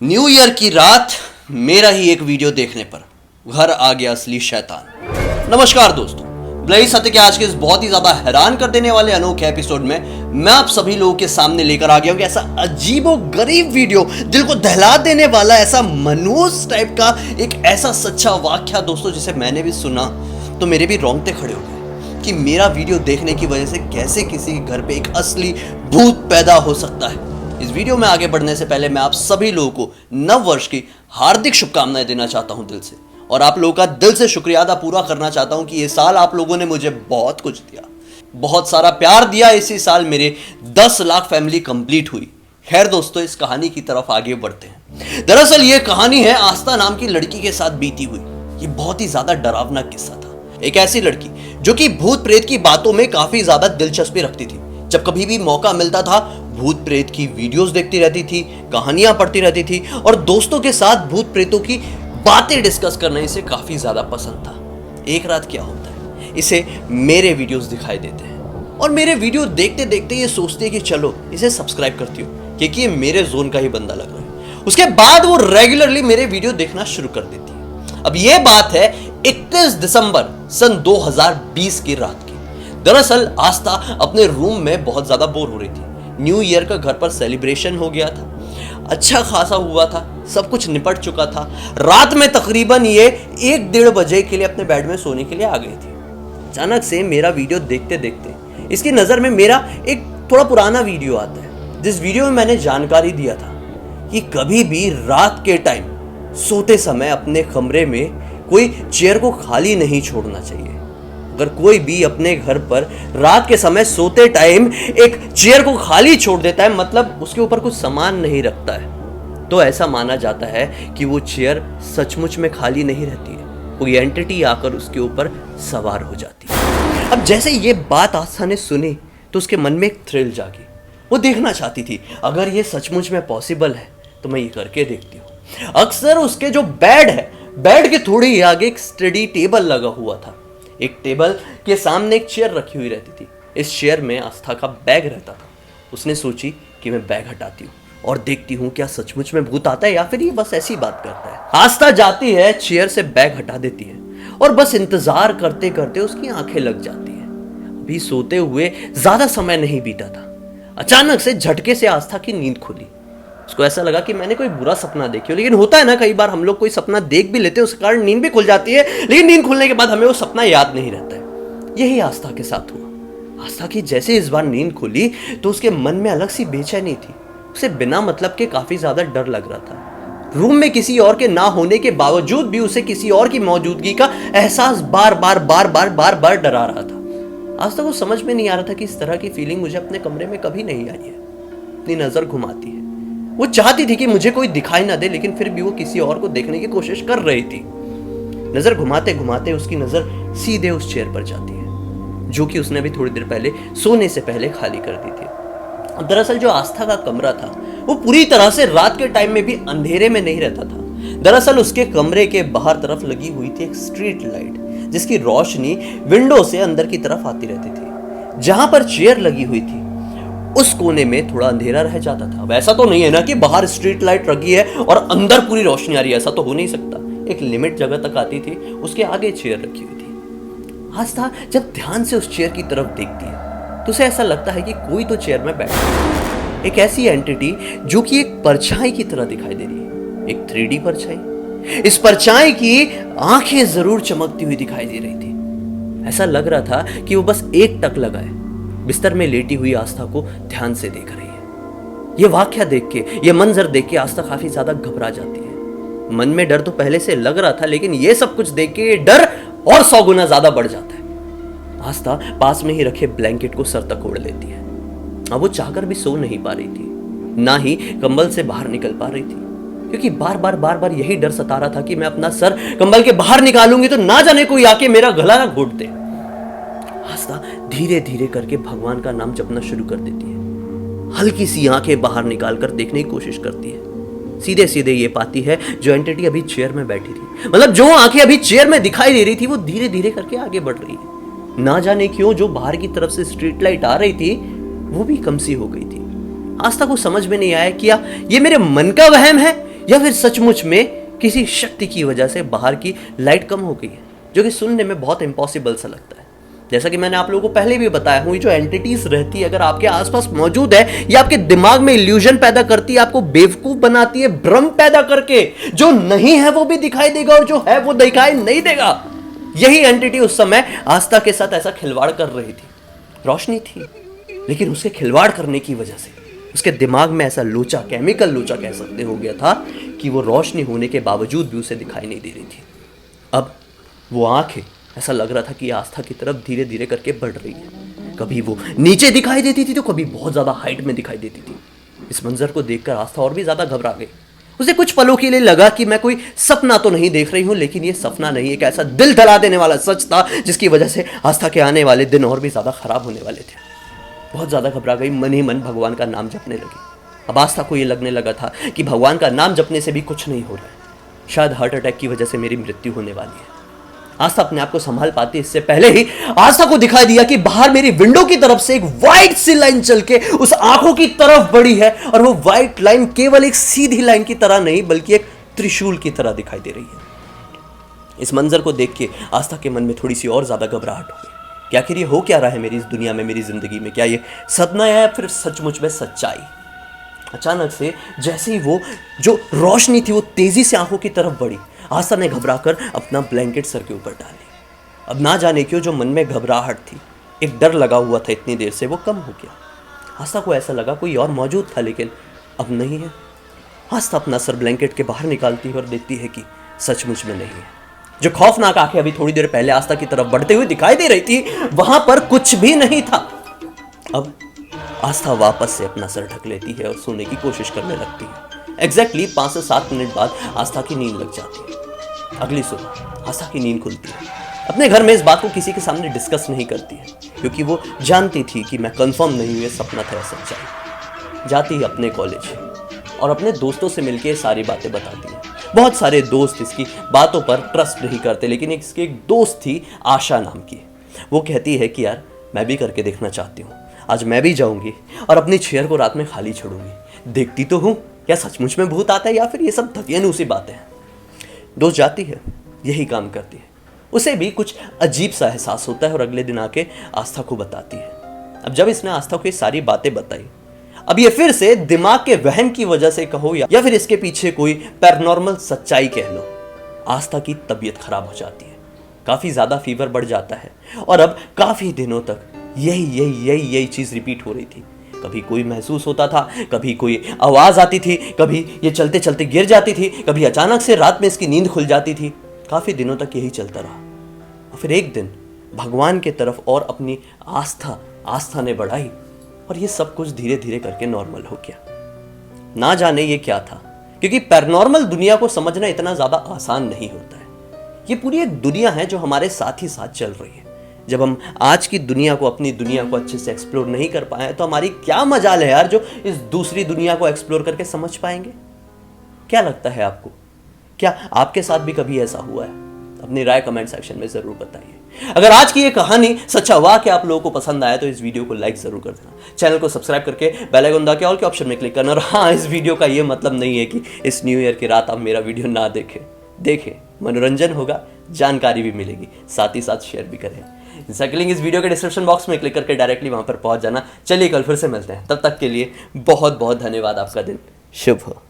New year की रात मेरा ही एक वीडियो देखने पर घर आ गया असली शैतान। नमस्कार दोस्तों, ब्लडी सत्य के आज के इस बहुत ही ज्यादा हैरान कर देने वाले अनोखे एपिसोड में मैं आप सभी लोगों के सामने लेकर आ गया हूं कि ऐसा अजीबो गरीब वीडियो, दिल को दहला देने वाला, ऐसा मनहूस टाइप का एक ऐसा सच्चा वाक्या दोस्तों जिसे मैंने भी सुना तो मेरे भी रोंगटे खड़े हो गए कि मेरा वीडियो देखने की वजह से कैसे किसी के घर पे एक असली भूत पैदा हो सकता है। इस वीडियो में आगे बढ़ने से पहले मैं आप सभी लोगों को नव वर्ष की हार्दिक शुभकामनाएं देना चाहता हूं दिल से, और आप लोगों का दिल से शुक्रिया अदा पूरा करना चाहता हूं कि ये साल आप लोगों ने मुझे बहुत कुछ दिया, बहुत सारा प्यार दिया। इसी साल मेरे 10 लाख फैमिली कंप्लीट हुई। खैर दोस्तों, इस कहानी की तरफ आगे बढ़ते हैं। दरअसल ये कहानी है आस्था नाम की लड़की के साथ बीती हुई। ये बहुत ही ज्यादा डरावना किस्सा था। एक ऐसी लड़की जो कि भूत प्रेत की बातों में काफी ज्यादा दिलचस्पी रखती थी। जब कभी भी मौका मिलता था भूत प्रेत की वीडियोस देखती रहती थी, कहानियां पढ़ती रहती थी और दोस्तों के साथ भूत प्रेतों की बातें डिस्कस करना इसे काफी ज्यादा पसंद था। एक रात क्या होता है, इसे मेरे वीडियोस दिखाई देते हैं और मेरे वीडियो देखते देखते ये सोचती है कि चलो इसे सब्सक्राइब करती हूँ क्योंकि ये मेरे जोन का ही बंदा लग रहा है। उसके बाद वो रेगुलरली मेरे वीडियो देखना शुरू कर देती है। अब ये बात है 21 दिसंबर सन 2020 की रात की। दरअसल आस्था अपने रूम में बहुत ज्यादा बोर हो रही थी। न्यू ईयर का घर पर सेलिब्रेशन हो गया था, अच्छा खासा हुआ था, सब कुछ निपट चुका था। रात में तकरीबन ये 1-1:30 बजे के लिए अपने बेड में सोने के लिए आ गई थी। अचानक से मेरा वीडियो देखते देखते इसकी नज़र में मेरा एक थोड़ा पुराना वीडियो आता है, जिस वीडियो में मैंने जानकारी दिया था कि कभी भी रात के टाइम सोते समय अपने कमरे में कोई चेयर को खाली नहीं छोड़ना चाहिए। अगर कोई भी अपने घर पर रात के समय सोते टाइम एक चेयर को खाली छोड़ देता है, मतलब उसके ऊपर कुछ सामान नहीं रखता है, तो ऐसा माना जाता है कि वो चेयर सचमुच में खाली नहीं रहती है, कोई एंटिटी आकर उसके ऊपर सवार हो जाती है। अब जैसे ये बात आस्था ने सुनी तो उसके मन में एक थ्रिल जागी। वो देखना चाहती थी अगर ये सचमुच में पॉसिबल है तो मैं ये करके देखती हूँ। अक्सर उसके जो बेड है, बेड के थोड़ी ही आगे एक स्टडी टेबल लगा हुआ था। एक टेबल के सामने एक चेयर रखी हुई रहती थी। इस चेयर में आस्था का बैग रहता था। उसने सोची कि मैं बैग हटाती हूँ और देखती हूँ क्या सचमुच में भूत आता है या फिर ये बस ऐसी बात करता है। आस्था जाती है, चेयर से बैग हटा देती है और बस इंतजार करते करते उसकी आंखें लग जाती है। अभी सोते हुए ज्यादा समय नहीं बीता था, अचानक से झटके से आस्था की नींद खुली। उसको ऐसा लगा कि मैंने कोई बुरा सपना देखी हो, लेकिन होता है ना कई बार हम लोग कोई सपना देख भी लेते हैं, उसके कारण नींद भी खुल जाती है, लेकिन नींद खुलने के बाद हमें वो सपना याद नहीं रहता है। यही आस्था के साथ हुआ। आस्था की जैसे इस बार नींद खुली तो उसके मन में अलग सी बेचैनी थी। उसे बिना मतलब के काफी ज्यादा डर लग रहा था। रूम में किसी और के ना होने के बावजूद भी उसे किसी और की मौजूदगी का एहसास बार बार डरा रहा था। आस्था को समझ में नहीं आ रहा था कि इस तरह की फीलिंग मुझे अपने कमरे में कभी नहीं आई है। अपनी नजर घुमाती है। वो चाहती थी कि मुझे कोई दिखाई ना दे, लेकिन फिर भी वो किसी और को देखने की कोशिश कर रही थी। नजर घुमाते घुमाते उसकी नजर सीधे उस चेयर पर जाती है जो कि उसने अभी थोड़ी देर पहले सोने से पहले खाली कर दी थी। दरअसल जो आस्था का कमरा था वो पूरी तरह से रात के टाइम में भी अंधेरे में नहीं रहता था। दरअसल उसके कमरे के बाहर तरफ लगी हुई थी एक स्ट्रीट लाइट, जिसकी रोशनी विंडो से अंदर की तरफ आती रहती थी। जहां पर चेयर लगी हुई थी उस कोने में थोड़ा अंधेरा रह जाता था। वैसा तो नहीं है ना कि बाहर स्ट्रीट लाइट लगी है और अंदर पूरी रोशनी आ रही है, ऐसा तो हो नहीं सकता। एक लिमिट जगह तक आती थी, उसके आगे चेयर रखी हुई थी। आस्था जब ध्यान से उस चेयर की तरफ देखती है तो उसे ऐसा लगता है कि कोई तो चेयर में बैठा है। एक ऐसी एंटिटी जो कि एक परछाई की तरह दिखाई दे रही है, एक 3D परछाई। इस परछाई की आंखें जरूर चमकती हुई दिखाई दे रही थी। ऐसा लग रहा था कि वो बस एक टक लगाए बिस्तर में लेटी हुई आस्था को ध्यान से देख रही है। ये वाक्या देख के, ये मंजर देख के आस्था काफी ज्यादा घबरा जाती है। मन में डर तो पहले से लग रहा था, लेकिन ये सब कुछ देख के डर और 100 गुना ज्यादा बढ़ जाता है। आस्था पास में ही रखे ब्लैंकेट को सर तक ओढ़ लेती है। अब वो चाहकर भी सो नहीं पा रही थी, ना ही कंबल से बाहर निकल पा रही थी, क्योंकि बार बार यही डर सता रहा था कि मैं अपना सर कंबल के बाहर निकालूंगी तो ना जाने कोई आके मेरा गला ना घोट दे। आस्था धीरे धीरे करके भगवान का नाम जपना शुरू कर देती है। हल्की सी आंखें बाहर निकालकर देखने की कोशिश करती है। सीधे सीधे ये पाती है जो एंटिटी अभी चेयर में बैठी थी, मतलब जो आंखें अभी चेयर में दिखाई दे रही थी, वो धीरे धीरे करके आगे बढ़ रही है। ना जाने क्यों जो बाहर की तरफ से स्ट्रीट लाइट आ रही थी वो भी कम सी हो गई थी। आस्था को समझ में नहीं आया कि ये मेरे मन का वहम है या फिर सचमुच में किसी शक्ति की वजह से बाहर की लाइट कम हो गई है, जो कि सुनने में बहुत इम्पॉसिबल सा लगता है। जैसा कि मैंने आप लोगों को पहले भी बताया हूं, ये जो एंटिटीज रहती है अगर आपके आसपास मौजूद है, ये आपके दिमाग में इल्यूजन पैदा करती है, आपको बेवकूफ बनाती है, भ्रम पैदा करके जो नहीं है वो भी दिखाई देगा और जो है वो दिखाई नहीं देगा। यही एंटिटी उस समय आस्था के साथ ऐसा खिलवाड़ कर रही थी। रोशनी थी, लेकिन उसके खिलवाड़ करने की वजह से उसके दिमाग में ऐसा लोचा, केमिकल लोचा कह सकते हो गया था कि वो रोशनी होने के बावजूद भी उसे दिखाई नहीं दे रही थी। अब वो आंखें, ऐसा लग रहा था कि आस्था की तरफ धीरे धीरे करके बढ़ रही है। कभी वो नीचे दिखाई देती थी तो कभी बहुत ज्यादा हाइट में दिखाई देती थी। इस मंजर को देखकर आस्था और भी ज्यादा घबरा गई। उसे कुछ पलों के लिए लगा कि मैं कोई सपना तो नहीं देख रही हूं, लेकिन ये सपना नहीं, एक ऐसा दिल दहला देने वाला सच था जिसकी वजह से आस्था के आने वाले दिन और भी ज्यादा खराब होने वाले थे। बहुत ज्यादा घबरा गई, मन ही मन भगवान का नाम जपने लगी। अब आस्था को यह लगने लगा था कि भगवान का नाम जपने से भी कुछ नहीं हो रहा है, शायद हार्ट अटैक की वजह से मेरी मृत्यु होने वाली है। आस्था अपने आप को संभाल पाती इससे पहले ही आस्था को दिखाई दिया कि बाहर मेरी विंडो की तरफ से एक व्हाइट सी लाइन चल के उस आंखों की तरफ बढ़ी है, और वो व्हाइट लाइन केवल एक सीधी लाइन की तरह नहीं बल्कि एक त्रिशूल की तरह दिखाई दे रही है। इस मंजर को देख के आस्था के मन में थोड़ी सी और ज्यादा घबराहट हो गई कि आखिर ये हो क्या रहा है मेरी इस दुनिया में, मेरी जिंदगी में। क्या ये सपना है या फिर सचमुच में सच्चाई? अचानक से जैसे ही वो जो रोशनी थी वो तेजी से आंखों की तरफ बढ़ी, आस्था ने घबराकर अपना ब्लैंकेट सर के ऊपर डाली। अब ना जाने क्यों जो मन में घबराहट थी, एक डर लगा हुआ था इतनी देर से, वो कम हो गया। आस्था को ऐसा लगा कोई और मौजूद था, लेकिन अब नहीं है। आस्था अपना सर ब्लैंकेट के बाहर निकालती है और देखती है कि सचमुच में नहीं है। जो खौफनाक आंखें अभी थोड़ी देर पहले आस्था की तरफ बढ़ते हुए दिखाई दे रही थी, वहां पर कुछ भी नहीं था। अब आस्था वापस से अपना सर ढक लेती है और सोने की कोशिश करने लगती है। एग्जैक्टली 5 से 7 मिनट बाद आस्था की नींद लग जाती है। अगली सुबह आस्था की नींद खुलती है। अपने घर में इस बात को किसी के सामने डिस्कस नहीं करती है, क्योंकि वो जानती थी कि मैं कंफर्म नहीं हुई सपना था या सच्चाई। जाती है अपने कॉलेज और अपने दोस्तों से मिलकर सारी बातें बताती है। बहुत सारे दोस्त इसकी बातों पर ट्रस्ट नहीं करते, लेकिन इसकी एक दोस्त थी आशा नाम की। वो कहती है कि यार मैं भी करके देखना चाहती हूँ, आज मैं भी जाऊंगी और अपनी चेयर को रात में खाली छोड़ूंगी, देखती तो हूँ क्या सचमुच में भूत आता है या फिर ये सब धकियानुसी बातें हैं। दोस्त जाती है, यही काम करती है। उसे भी कुछ अजीब सा एहसास होता है और अगले दिन आके आस्था को बताती है। अब जब इसने आस्था को ये सारी बातें बताई, अब ये फिर से दिमाग के वहम की वजह से कहो या फिर इसके पीछे कोई पैरानॉर्मल सच्चाई कह लो, आस्था की तबीयत खराब हो जाती है। काफी ज्यादा फीवर बढ़ जाता है और अब काफी दिनों तक यही चीज रिपीट हो रही थी। कभी कोई महसूस होता था, कभी कोई आवाज आती थी, कभी ये चलते चलते गिर जाती थी, कभी अचानक से रात में इसकी नींद खुल जाती थी। काफी दिनों तक यही चलता रहा और फिर एक दिन भगवान के तरफ और अपनी आस्था ने बढ़ाई और ये सब कुछ धीरे धीरे करके नॉर्मल हो गया। ना जाने ये क्या था, क्योंकि पैरानॉर्मल दुनिया को समझना इतना ज्यादा आसान नहीं होता है। ये पूरी एक दुनिया है जो हमारे साथ ही साथ चल रही है। जब हम आज की दुनिया को, अपनी दुनिया को अच्छे से एक्सप्लोर नहीं कर पाए तो हमारी क्या मजाल है यार जो इस दूसरी दुनिया को एक्सप्लोर करके समझ पाएंगे। क्या लगता है आपको? क्या आपके साथ भी कभी ऐसा हुआ है? अपनी राय कमेंट सेक्शन में जरूर बताइए। अगर आज की ये कहानी सच्चा वाकया आप लोगों को पसंद आया तो इस वीडियो को लाइक जरूर कर देना, चैनल को सब्सक्राइब करके बेल आइकन दबा के ऑल के ऑप्शन में क्लिक करना। और हाँ, इस वीडियो का ये मतलब नहीं है कि इस न्यू ईयर की रात आप मेरा वीडियो ना देखें, मनोरंजन होगा, जानकारी भी मिलेगी, साथ ही साथ शेयर भी करें। इसका लिंक इस वीडियो के डिस्क्रिप्शन बॉक्स में क्लिक करके डायरेक्टली वहां पर पहुंच जाना। चलिए कल फिर से मिलते हैं, तब तक के लिए बहुत बहुत धन्यवाद। आपका दिन शुभ हो।